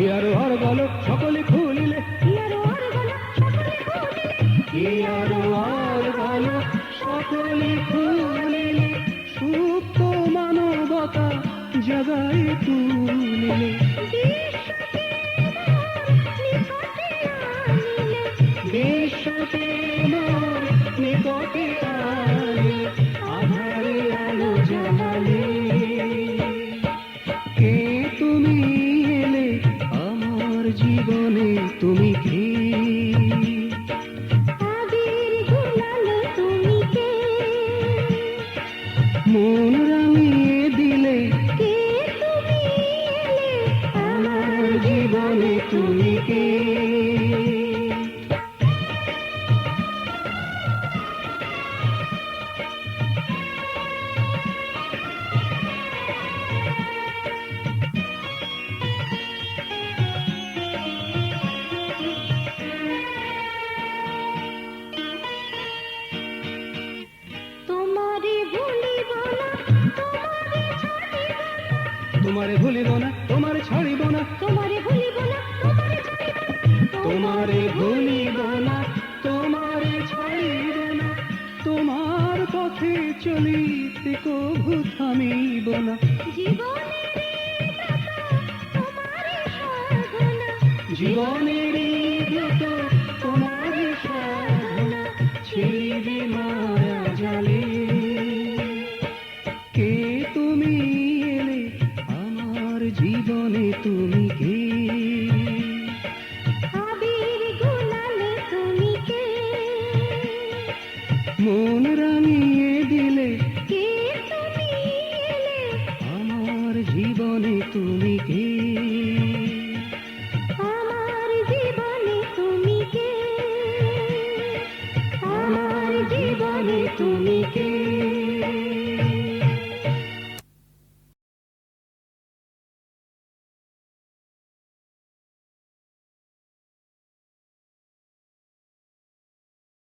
Here আর গলো সকলে খুলিলে, হিয়ার আর গলো সকলে খুলিলে, হিয়ার আর গলো সকলে খুলিলে, সুপ্ত মানবতা জাগায় তুলিলে, বিশ্বকে মোর নিকটে আনিলে, আধারে আলো জ্বালালে। কে তুমি এলে আমার জীবনে, তুমি কে? আবির গুলালে তুমি কে? মন রাঙিয়ে দিলে, কে তুমি এলে আমার জীবনে তুমি কে? তোমারে ভুলিব না, তোমারে ছাড়িব না, তোমারে ভুলিব না, তোমারে ছাড়িব না, তোমারে ভুলিব না, তোমারে ছাড়িব না, তোমার পথে চলিতে কভু থামিব না। জীবনের ব্রত তোমার সাধনা, জীবনের ব্রত তোমার সাধনা, ছিড়িবে মায়া জালে। কে তুমি এলে আমার জীবনে, তুমি কে? আবির গুলালে তুমি কে? মন রাঙিয়ে দিলে, কে তুমি এলে আমার জীবনে তুমি কে?